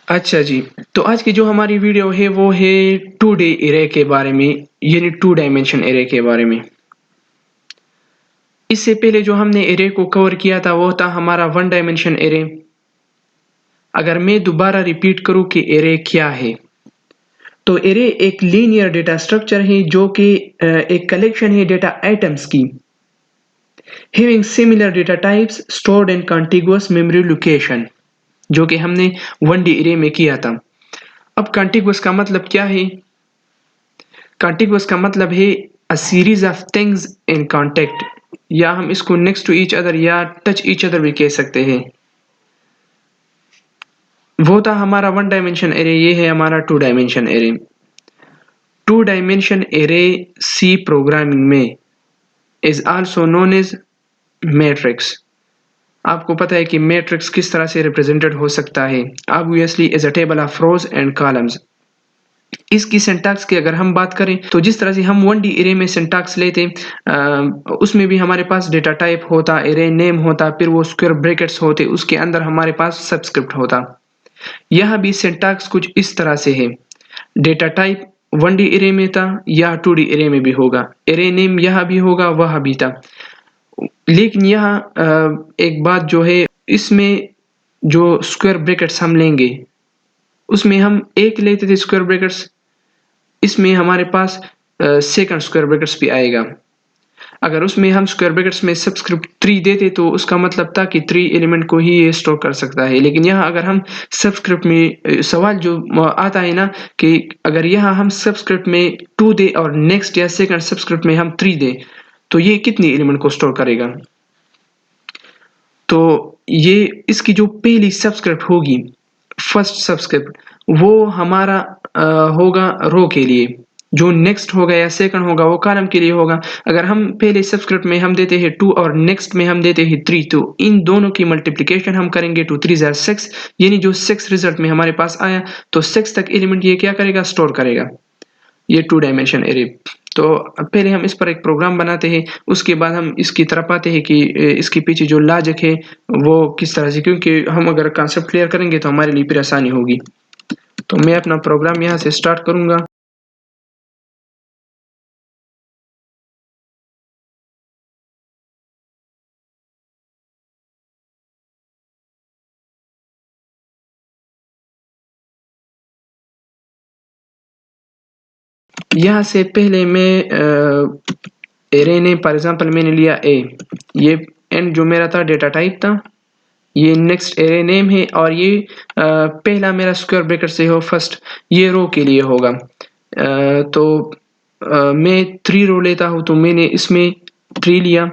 अच्छा जी, तो आज की जो हमारी वीडियो है वो है 2D एरे के बारे में, यानी 2 डायमेंशन एरे के बारे में। इससे पहले जो हमने एरे को कवर किया था वो था हमारा 1 डायमेंशन एरे। अगर मैं दोबारा रिपीट करूँ कि एरे क्या है, तो एरे एक लीनियर डेटा स्ट्रक्चर है जो कि एक कलेक्शन है डेटा आइटम्स की, having similar data types stored in contiguous memory location, जो कि हमने 1D एरे में किया था। अब कॉन्टिगुअस का मतलब क्या है? कॉन्टिगुअस का मतलब है a series of things in contact, या हम इसको नेक्स्ट टू ईच अदर या टच ईच अदर भी कह सकते हैं। वो था हमारा 1 डायमेंशन एरे, ये है हमारा 2 dimension array. 2 dimension array C programming में is also known as matrix. आपको पता है कि मैट्रिक्स किस तरह से रिप्रेजेंटेड हो सकता है, obviously as a table of rows and columns. इसकी सिंटैक्स की अगर हम बात करें तो जिस तरह से हम 1D एरे में सिंटैक्स लेते, उसमें भी हमारे पास डेटा टाइप होता, एरे नेम होता, फिर वो स्क्वायर ब्रैकेट्स होते, उसके अंदर हमारे पास सबस्क्रिप्ट होता। यहाँ भी सिंटैक्स कुछ इस तरह से है। डेटा टाइप 1D एरे में था या 2D एरे में भी होगा, एरे नेम यहाँ भी होगा वहाँ भी था। लेकिन यहाँ एक बात जो है, इसमें जो स्क्वायर ब्रैकेट्स हम लेंगे उसमें हम एक लेते थे स्क्वायर ब्रैकेट्स, इसमें हमारे पास सेकंड स्क्वायर ब्रैकेट्स भी आएगा। अगर उसमें हम स्क्वायर ब्रैकेट्स में सबस्क्रिप्ट 3 देते तो उसका मतलब था कि 3 एलिमेंट को ही ये स्टोर कर सकता है। लेकिन यहाँ अगर हम सबस्क्रिप्ट में सवाल जो आता है ना कि अगर यहाँ हम सबस्क्रिप्ट में 2 दे और नेक्स्ट या सेकंड सबस्क्रिप्ट में हम 3 दे तो ये कितनी एलिमेंट को स्टोर करेगा? तो ये इसकी जो पहली सबस्क्रिप्ट होगी, फर्स्ट सबस्क्रिप्ट, वो हमारा होगा रो के लिए, जो नेक्स्ट होगा या सेकंड होगा वो कॉलम के लिए होगा। अगर हम पहले सबस्क्रिप्ट में हम देते हैं 2 और नेक्स्ट में हम देते हैं 3, तो इन दोनों की मल्टीप्लिकेशन हम करेंगे, 2 3 ज़ा 6, यानी जो 6 रिजल्ट में हमारे पास आया तो 6 तक एलिमेंट ये क्या करेगा? स्टोर करेगा। ये 2 डायमेंशन एरे। तो पहले हम इस पर एक प्रोग्राम बनाते हैं, उसके बाद हम इसकी तरफ आते हैं कि इसके पीछे जो लॉजिक है वो किस तरह से, क्योंकि हम अगर कॉन्सेप्ट क्लियर करेंगे तो हमारे लिए फिर आसानी होगी। तो मैं अपना प्रोग्राम यहाँ से स्टार्ट करूँगा। यहाँ से पहले मैं एरे नेम फॉर एग्जांपल मैंने लिया ए, ये एंड जो मेरा था डेटा टाइप था, ये नेक्स्ट एरे नेम है, और ये पहला मेरा स्क्वायर ब्रैकेट से हो फर्स्ट, ये रो के लिए होगा। तो मैं 3 रो लेता हूँ तो मैंने इसमें 3 लिया,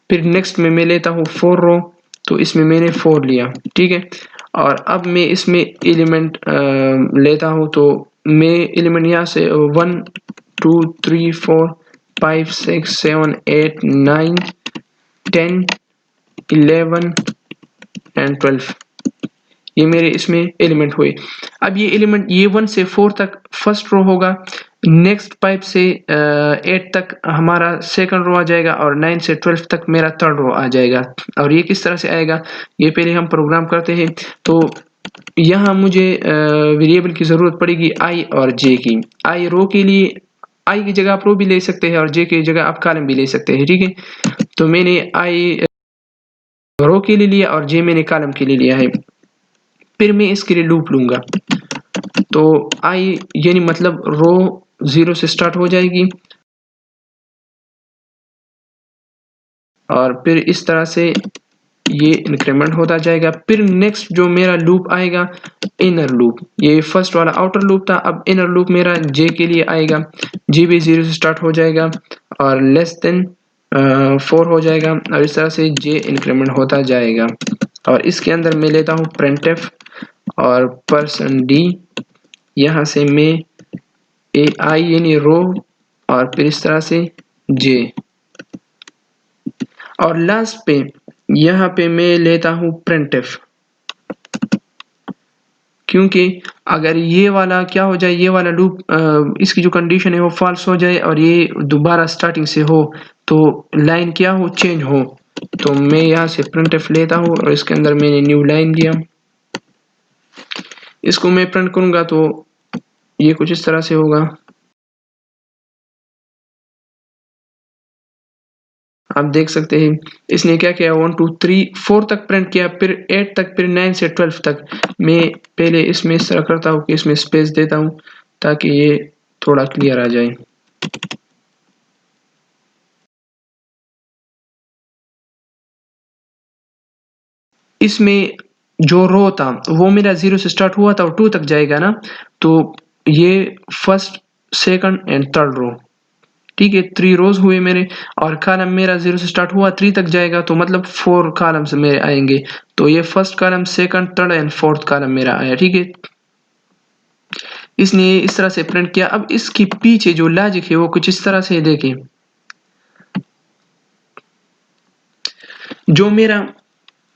फिर नेक्स्ट में मैं लेता हूँ 4 रो तो इसमें मैंने 4 लिया, ठीक है। और अब मैं इसमें एलिमेंट लेता हूँ तो मैं एलिमेंट यहाँ से 1 2 3 4 5 6 7 8 9 10 11 एंड 12, ये मेरे इसमें एलिमेंट हुए। अब ये एलिमेंट ये 1 से 4 तक फर्स्ट रो होगा, नेक्स्ट 5 से 8 तक हमारा सेकंड रो आ जाएगा, और 9 से 12 तक मेरा थर्ड रो आ जाएगा। और ये किस तरह से आएगा, ये पहले हम प्रोग्राम करते हैं। तो यहाँ मुझे वेरिएबल की ज़रूरत पड़ेगी आई और जे की। आई रो के लिए, आई की जगह आप रो भी ले सकते हैं और जे की जगह आप कॉलम भी ले सकते हैं, ठीक है। तो मैंने आई रो के लिए लिया और जे मैंने कॉलम के लिए लिया है। फिर मैं इसके लिए लूप लूंगा, तो आई यानी मतलब रो 0 से स्टार्ट हो जाएगी, और फिर इस तरह से ये इंक्रीमेंट होता जाएगा। फिर नेक्स्ट जो मेरा लूप आएगा, इनर लूप, ये फर्स्ट वाला आउटर लूप था, अब इनर लूप मेरा जे के लिए आएगा। जे भी 0 से स्टार्ट हो जाएगा और लेस देन 4 हो जाएगा, और इस तरह से जे इंक्रीमेंट होता जाएगा। और इसके अंदर मैं लेता हूँ printf और %d, यहाँ से मैं ए आई यानी रो, और फिर इस तरह से जे, और लास्ट पे यहाँ पे मैं लेता हूँ printf, क्योंकि अगर ये वाला क्या हो जाए, ये वाला लूप इसकी जो कंडीशन है वो फॉल्स हो जाए और ये दोबारा स्टार्टिंग से हो, तो लाइन क्या हो, चेंज हो। तो मैं यहाँ से printf लेता हूँ और इसके अंदर मैंने न्यू लाइन दिया। इसको मैं प्रिंट करूंगा तो ये कुछ इस तरह से होगा। आप देख सकते हैं इसने क्या किया, 1 2 3 4 तक प्रिंट किया, फिर 8 तक, फिर 9 से 12 तक। मैं पहले इसमें इस तरह करता हूँ कि इसमें स्पेस देता हूँ ताकि ये थोड़ा क्लियर आ जाए। इसमें जो रो था वो मेरा 0 से स्टार्ट हुआ था और 2 तक जाएगा ना, तो ये first second and third row, ठीक है, 3 रोज हुए मेरे। और कॉलम मेरा 0 से स्टार्ट हुआ 3 तक जाएगा तो मतलब 4 कॉलम्स मेरे आएंगे। तो ये first column, second, third and fourth column मेरा आया, ठीक है। इसने इस तरह से प्रिंट किया। अब इसके पीछे जो लॉजिक है वो कुछ इस तरह से देखें। जो मेरा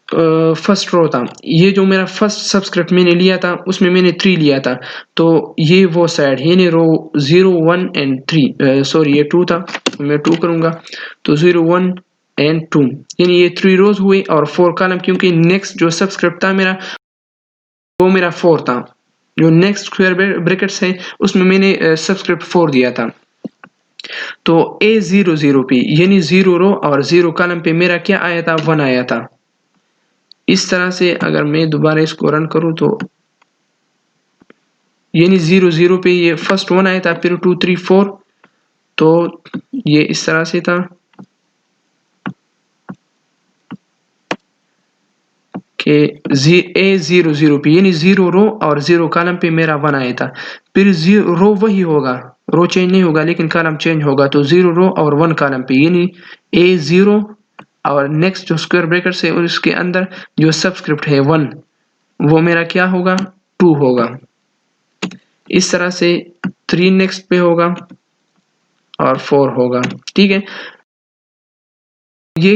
फर्स्ट रो था, ये जो मेरा फर्स्ट सबस्क्रिप्ट मैंने लिया था उसमें मैंने 3 लिया था, तो ये वो साइड यानी रो 0 1 एंड 3, सॉरी ये 2 था, तो मैं 2 करूंगा, तो 0 1 एंड 2 यानी ये 3 रोज हुए और 4 कॉलम, क्योंकि नेक्स्ट जो सबस्क्रिप्ट था मेरा वो मेरा 4 था। जो नेक्स्ट स्क्वायर ब्रैकेट्स है उसमें मैंने सबस्क्रिप्ट 4 दिया था। तो A00 पे यानी 0 रो और 0 कॉलम पे मेरा क्या आया था, 1 आया था। इस तरह से अगर मैं दोबारा इसको रन करूं तो यानी 0 0 पे ये फर्स्ट 1 आया था, फिर 2 3 4, तो ये इस तरह से था कि A00 पे यानी 0 रो और 0 कॉलम पे मेरा 1 आया था। फिर रो वही होगा, रो चेंज नहीं होगा लेकिन कॉलम चेंज होगा, तो 0 रो और 1 कॉलम पे यानी A0 और नेक्स्ट जो स्क्वायर ब्रैकेट है उसके अंदर जो सबस्क्रिप्ट है 1 वो मेरा क्या होगा, 2 होगा। इस तरह से 3 नेक्स्ट पे होगा और 4 होगा, ठीक है। ये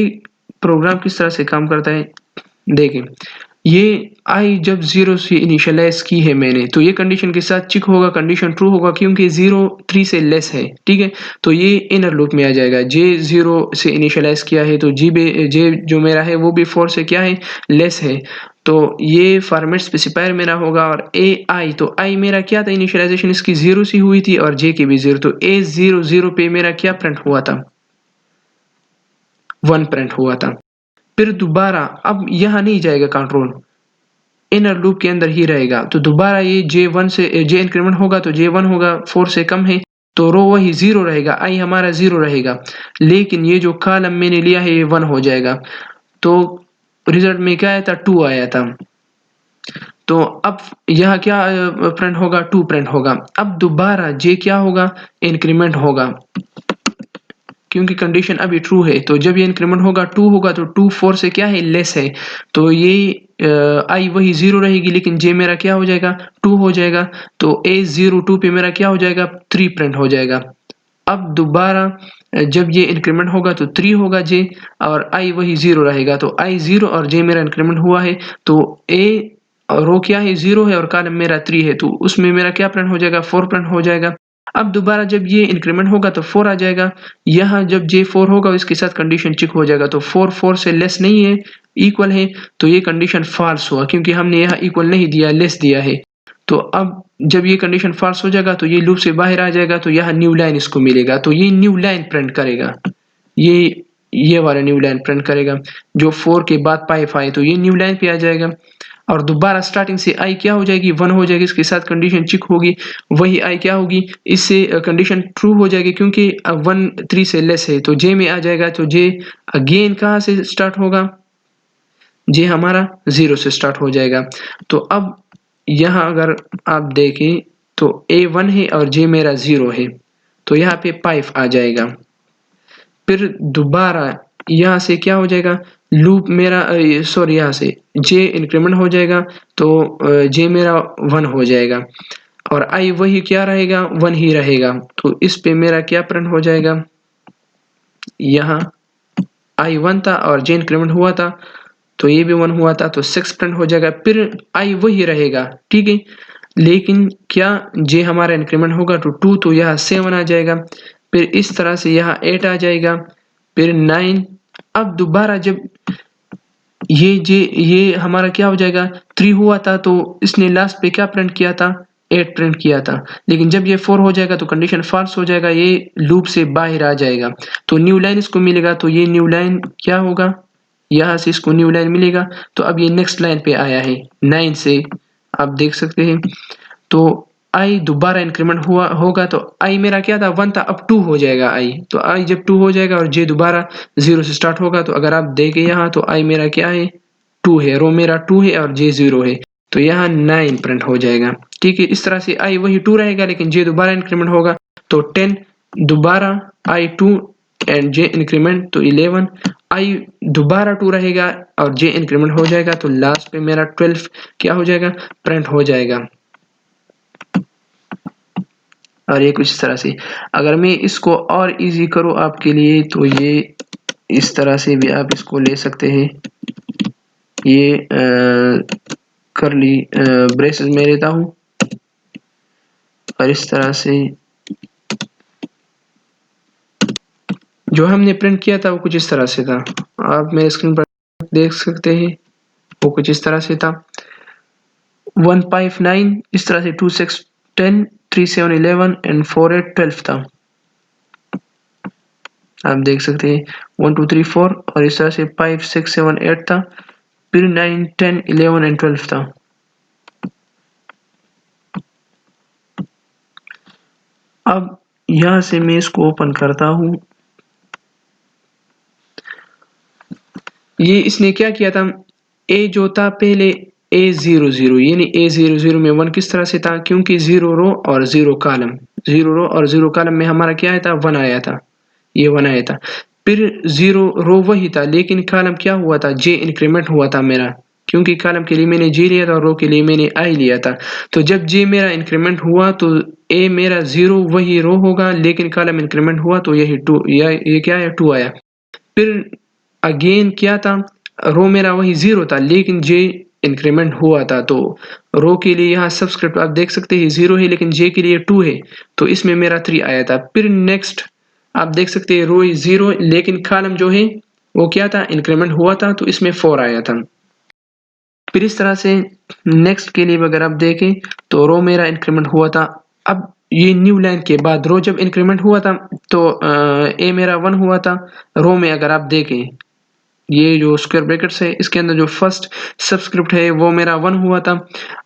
प्रोग्राम किस तरह से काम करता है देखें। ये आई जब 0 से इनिशियलाइज की है मैंने, तो ये कंडीशन के साथ चेक होगा, कंडीशन ट्रू होगा क्योंकि 0 3 से लेस है, ठीक है। तो ये इनर लूप में आ जाएगा। जे 0 से इनिशियलाइज किया है तो जे जो मेरा है वो भी 4 से क्या है, लेस है, तो ये फॉर्मेट स्पेसिफायर मेरा होगा। और ए आई, तो आई मेरा क्या था, इनिशियलाइजेशन इसकी 0 से हुई थी और जे की भी 0, तो A00 पे मेरा क्या प्रिंट हुआ था, 1 प्रिंट हुआ था। फिर दोबारा अब यहाँ नहीं जाएगा कंट्रोल, इनर लूप के अंदर ही रहेगा, तो दोबारा ये J1 से जे इंक्रीमेंट होगा तो J1 होगा, 4 से कम है तो रो वही 0 रहेगा, आई हमारा 0 रहेगा, लेकिन ये जो कॉलम मैंने लिया है ये 1 हो जाएगा। तो रिजल्ट में क्या आया था, 2 आया था। तो अब यहाँ क्या प्रिंट होगा, 2 प्रिंट होगा। अब दोबारा जे क्या होगा, इंक्रीमेंट होगा क्योंकि कंडीशन अभी ट्रू है, तो जब ये इंक्रीमेंट होगा 2 होगा तो 2 4 से क्या है, लेस है, तो ये आई वही 0 रहेगी लेकिन जे मेरा क्या हो जाएगा, 2 हो जाएगा, तो A02 पे मेरा क्या हो जाएगा, 3 प्रिंट हो जाएगा। अब दोबारा जब ये इंक्रीमेंट होगा तो 3 होगा जे, और आई वही 0 रहेगा, तो आई 0 और जे मेरा इंक्रीमेंट हुआ है, तो ए रो क्या है, 0 है और कॉलम मेरा 3 है, तो उसमें मेरा क्या प्रिंट हो जाएगा, 4 प्रिंट हो जाएगा। अब दोबारा जब ये इंक्रीमेंट होगा तो 4 आ जाएगा, यहाँ जब जे 4 होगा इसके साथ कंडीशन चेक हो जाएगा, तो 4 4 से लेस नहीं है, इक्वल है, तो ये कंडीशन फॉल्स हुआ क्योंकि हमने यहाँ इक्वल नहीं दिया, लेस दिया है। तो अब जब ये कंडीशन फॉल्स हो जाएगा तो ये लूप से बाहर आ जाएगा, तो यहाँ न्यू लाइन इसको मिलेगा, तो ये न्यू लाइन प्रिंट करेगा, ये वाला न्यू लाइन प्रिंट करेगा। जो 4 के बाद पाइप आए तो ये न्यू लाइन पे आ जाएगा, और दोबारा स्टार्टिंग से आई क्या हो जाएगी, 1 हो जाएगी, इसके साथ कंडीशन चेक होगी, वही आई क्या होगी, इससे कंडीशन ट्रू हो जाएगी क्योंकि 1 3 से लेस है, तो जे में आ जाएगा, तो जे अगेन कहाँ से स्टार्ट होगा, जे हमारा 0 से स्टार्ट हो जाएगा। तो अब यहाँ अगर आप देखें तो A1 है और जे मेरा 0 है, तो यहाँ पे पाइप आ जाएगा। फिर दोबारा यहाँ से क्या हो जाएगा, लूप मेरा सॉरी यहाँ से जे इंक्रीमेंट हो जाएगा, तो जे मेरा 1 हो जाएगा और आई वही क्या रहेगा, 1 ही रहेगा, तो इस पे मेरा क्या प्रिंट हो जाएगा, यहाँ आई 1 था और जे इंक्रीमेंट हुआ था तो ये भी 1 हुआ था, तो 6 प्रिंट हो जाएगा। फिर आई वही रहेगा, ठीक है, लेकिन क्या जे हमारा इंक्रीमेंट होगा तो 2, तो यहाँ 7 आ जाएगा, फिर इस तरह से यहाँ 8 आ जाएगा, फिर 9। अब दोबारा जब ये हमारा क्या हो जाएगा, 3 हुआ था तो इसने लास्ट पे क्या प्रिंट किया था, 8 प्रिंट किया था। लेकिन जब ये 4 हो जाएगा तो कंडीशन फॉल्स हो जाएगा, ये लूप से बाहर आ जाएगा। तो न्यू लाइन इसको मिलेगा, तो ये न्यू लाइन क्या होगा, यहाँ से इसको न्यू लाइन मिलेगा। तो अब ये नेक्स्ट लाइन पे आया है 9 से, आप देख सकते हैं। तो आई दोबारा इंक्रीमेंट हुआ होगा तो आई मेरा क्या था 1 था, अब 2 हो जाएगा आई। तो आई जब 2 हो जाएगा और जे दोबारा 0 से स्टार्ट होगा, तो अगर आप देखें यहाँ तो आई मेरा क्या है 2 है, रो मेरा 2 है और जे 0 है, तो यहाँ 9 प्रिंट हो जाएगा। ठीक है, इस तरह से आई वही 2 रहेगा लेकिन जे दोबारा इंक्रीमेंट होगा तो 10, दोबारा आई 2 एंड जे इंक्रीमेंट तो 11, आई दोबारा 2 रहेगा और जे इंक्रीमेंट हो जाएगा, तो लास्ट पे मेरा 12 क्या हो जाएगा, प्रिंट हो जाएगा। और ये कुछ इस तरह से। अगर मैं इसको और इजी करूँ आपके लिए तो ये इस तरह से भी आप इसको ले सकते हैं। ये करली ब्रेसेस में लेता हूँ और इस तरह से जो हमने प्रिंट किया था वो कुछ इस तरह से था, आप मेरे स्क्रीन पर देख सकते हैं, वो कुछ इस तरह से था। 159 इस तरह से 2 6 10 3 7 11 एंड 4 8 12 था, आप देख सकते हैं 1 2 3 4 और इस तरह से 5 6 7 8 था, फिर 9 10 11 एंड 12 था। अब यहाँ से मैं इसको ओपन करता हूँ। ये इसने क्या किया था, ए जो था पहले A00 यानी A00 में 1 किस तरह से था, क्योंकि 0 रो और 0 कॉलम, 0 रो और 0 कॉलम में हमारा क्या आया था 1 आया था, ये 1 आया था। फिर 0 रो वही था लेकिन कॉलम क्या हुआ था, जे इंक्रीमेंट हुआ था मेरा, क्योंकि कॉलम के लिए मैंने जे लिया था और रो के लिए मैंने आई लिया था। तो जब जे मेरा इंक्रीमेंट हुआ तो ए मेरा 0 वही रो होगा लेकिन कॉलम इंक्रीमेंट हुआ तो यही 2, ये क्या है 2 आया। फिर अगेन क्या था, रो मेरा वही 0 था लेकिन जे इंक्रीमेंट हुआ था, तो रो के लिए यहाँ सबस्क्रिप्ट आप देख सकते हैं 0 है लेकिन जे के लिए 2 है, तो इसमें मेरा 3 आया था। फिर नेक्स्ट आप देख सकते हैं रो 0 लेकिन कॉलम जो है वो क्या था, इंक्रीमेंट हुआ था, तो इसमें 4 आया था। फिर इस तरह से नेक्स्ट के लिए अगर आप देखें तो रो मेरा इंक्रीमेंट हुआ था। अब ये न्यू लाइन के बाद रो जब इंक्रीमेंट हुआ था तो ए मेरा 1 हुआ था, रो में अगर आप देखें ये जो स्क्वायर ब्रैकेट्स है इसके अंदर जो फर्स्ट सबस्क्रिप्ट है वो मेरा 1 हुआ था,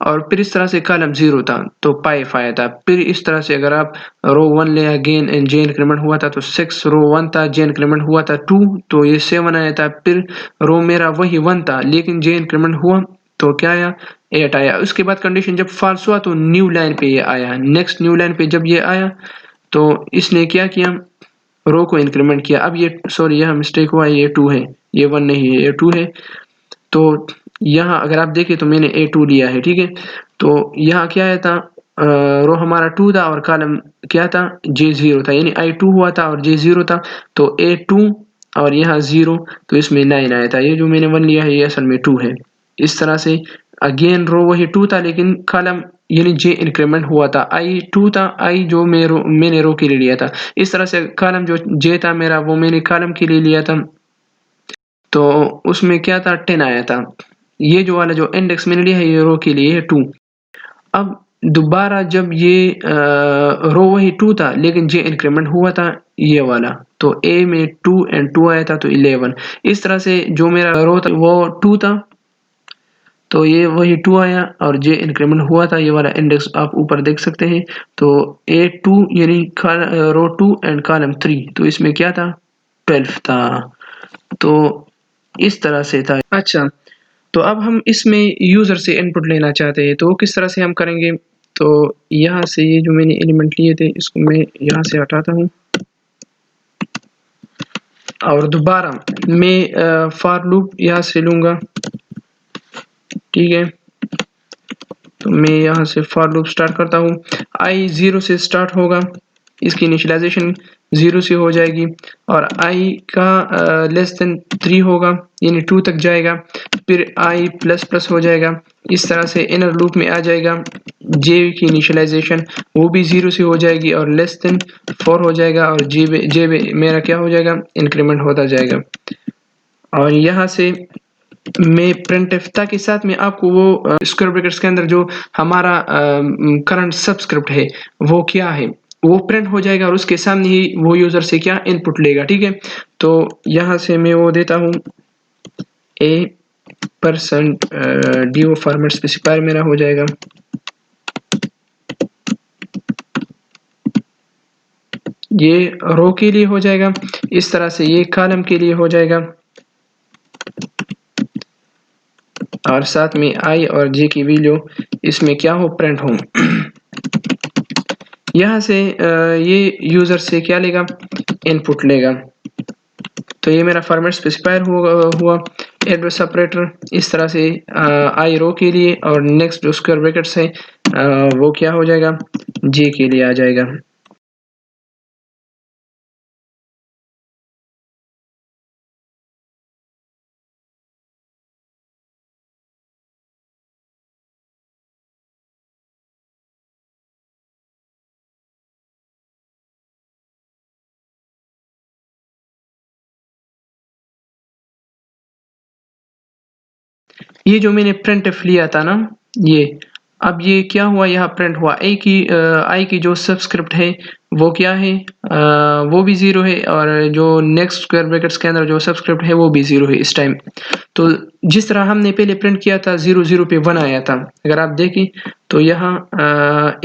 और फिर इस तरह से कॉलम 0 था तो पाइप आया था। फिर इस तरह से अगर आप रो 1 ले अगेन एंड जे इंक्रीमेंट हुआ था तो 6, रो 1 था, जे इंक्रीमेंट हुआ था 2 तो ये 7 आया था। फिर रो मेरा वही 1 था लेकिन जे इंक्रीमेंट हुआ तो क्या आया 8 आया। उसके बाद कंडीशन जब फॉल्स हुआ तो न्यू लाइन पे ये आया, नेक्स्ट न्यू लाइन पे जब ये आया तो इसने क्या किया, रो को इंक्रीमेंट किया। अब ये सॉरी यहाँ मिस्टेक हुआ, ये 2 है, ये 1 नहीं है, ये 2 है। तो यहाँ अगर आप देखें तो मैंने A2 लिया है, ठीक है। तो यहाँ क्या आया था, रो हमारा 2 था और कॉलम क्या था J0 था, यानी I2 हुआ था और J0 था, तो A2 और यहाँ 0 तो इसमें 9 आया था। ये जो मैंने 1 लिया है ये असल में 2 है। इस तरह से अगेन रो वही 2 था लेकिन कॉलम यानी जे इंक्रीमेंट हुआ था, I2 था, I जो मैंने रो के लिए लिया था। इस तरह से कॉलम जो जे था मेरा वो मैंने कॉलम के लिए लिया था, तो उसमें क्या था 10 आया था। ये जो वाला जो इंडेक्स मैंने लिया है ये रो के लिए है 2। अब दोबारा जब ये रो वही 2 था लेकिन जे इंक्रीमेंट हुआ था ये वाला, तो ए में 2 एंड 2 आया था तो 11। इस तरह से जो मेरा रो था वो 2 था तो ये वही 2 आया और जे इंक्रीमेंट हुआ था, ये वाला इंडेक्स आप ऊपर देख सकते हैं। तो A2 यानी रो 2 एंड कॉलम 3 तो इसमें क्या था 12 था। तो इस तरह से था। अच्छा, तो अब हम इसमें यूज़र से इनपुट लेना चाहते हैं तो किस तरह से हम करेंगे, तो यहाँ से ये जो मैंने एलिमेंट लिए थे इसको मैं यहाँ से हटाता हूँ और दोबारा मैं फॉर लूप यहाँ से लूँगा, ठीक है। तो मैं यहाँ से फॉर लूप स्टार्ट करता हूँ, i 0 से स्टार्ट होगा, इसकी इनिशियलाइजेशन 0 से हो जाएगी और i का लेस देन 3 होगा यानी 2 तक जाएगा, फिर i प्लस प्लस हो जाएगा, इस तरह से इनर लूप में आ जाएगा। j की इनिशियलाइजेशन वो भी 0 से हो जाएगी और लेस देन 4 हो जाएगा और j मेरा क्या हो जाएगा इंक्रीमेंट होता जाएगा। और यहाँ से में printf के साथ में आपको वो स्क्वायर ब्रैकेट्स के अंदर जो हमारा करंट सबस्क्रिप्ट है वो क्या है वो प्रिंट हो जाएगा और उसके सामने ही वो यूजर से क्या इनपुट लेगा। ठीक है, तो यहाँ से मैं वो देता हूँ a% dio फॉर्मेट स्पेसिफायर मेरा हो जाएगा। ये रो के लिए हो जाएगा, इस तरह से ये कॉलम के लिए हो जाएगा और साथ में i और j की वैल्यू इसमें क्या हो प्रिंट हो। यहाँ से ये यूजर से क्या लेगा इनपुट लेगा। तो ये मेरा फॉर्मेट स्पेसिफायर हुआ एड्रेस सेपरेटर इस तरह से आई रो के लिए और नेक्स्ट जो स्क्वायर ब्रैकेट्स है वो क्या हो जाएगा जे के लिए आ जाएगा। ये जो मैंने प्रिंटफ लिया था ना ये अब ये क्या हुआ यहाँ प्रिंट हुआ आई की जो सबस्क्रिप्ट है वो क्या है वो भी 0 है और जो नेक्स्ट स्क्वायर ब्रैकेट्स के अंदर जो सबस्क्रिप्ट है वो भी 0 है इस टाइम। तो जिस तरह हमने पहले प्रिंट किया था 0 0 पे 1 आया था, अगर आप देखें तो यहाँ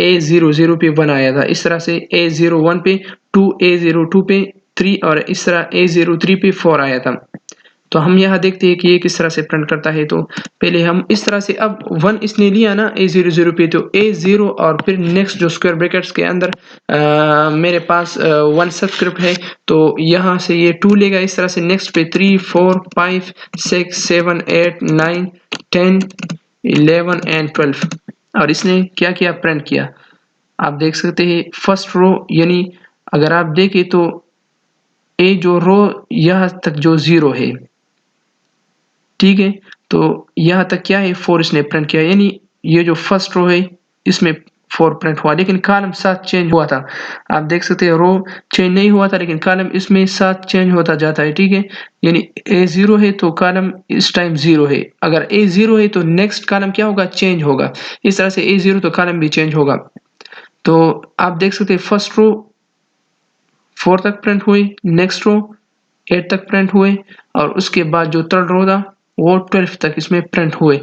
A0 0 पे 1 आया था, इस तरह से A0 1 पे 2, A0 2 पे 3 और इस तरह A0 3 पे 4 आया था। तो हम यहाँ देखते हैं कि ये किस तरह से प्रिंट करता है। तो पहले हम इस तरह से अब 1 इसने लिया ना A0 0 पे, तो A0 और फिर नेक्स्ट जो स्क्वायर ब्रैकेट्स के अंदर मेरे पास 1 सबस्क्रिप्ट है तो यहाँ से ये 2 लेगा, इस तरह से नेक्स्ट पे 3 4 5 6 7 8 9 10 11 एंड 12 और इसने क्या किया प्रिंट किया। आप देख सकते हैं फर्स्ट रो यानी अगर आप देखें तो ए जो रो यहाँ तक जो 0 है, ठीक है, तो यहाँ तक क्या है 4 इसने प्रिंट किया यानी ये जो फर्स्ट रो है इसमें 4 प्रिंट हुआ लेकिन कॉलम साथ चेंज हुआ था। आप देख सकते हैं रो चेंज नहीं हुआ था लेकिन कॉलम इसमें साथ चेंज होता जाता है। ठीक है, यानी A0 है तो कॉलम इस टाइम 0 है, अगर A0 है तो नेक्स्ट कॉलम क्या होगा चेंज होगा, इस तरह से A0 तो कॉलम भी चेंज होगा। तो आप देख सकते हैं फर्स्ट रो 4 तक प्रिंट हुई, नेक्स्ट रो 8 तक प्रिंट हुए और उसके बाद जो थर्ड रो था वो 12 तक इसमें प्रिंट हुए।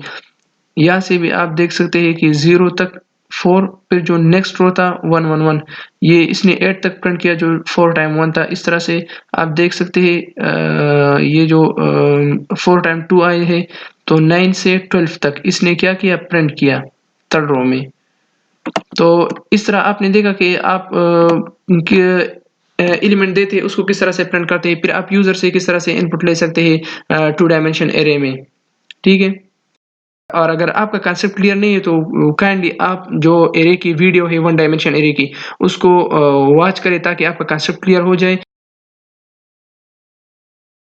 यहाँ से भी आप देख सकते हैं कि 0 तक 4 फिर जो नेक्स्ट रो था 1 1 1 ये इसने 8 तक प्रिंट किया जो 4 टाइम 1 था। इस तरह से आप देख सकते हैं ये जो 4 टाइम 2 आए हैं तो 9 से 12 तक इसने क्या किया प्रिंट किया थर्ड रो में। तो इस तरह आपने देखा कि आप एलिमेंट देते हैं उसको किस तरह से प्रिंट करते हैं, फिर आप यूजर से किस तरह से इनपुट ले सकते हैं 2 डायमेंशन एरे में। ठीक है, और अगर आपका कांसेप्ट क्लियर नहीं है तो काइंडली आप जो एरे की वीडियो है 1 डायमेंशन एरे की उसको वॉच करें ताकि आपका कांसेप्ट क्लियर हो जाए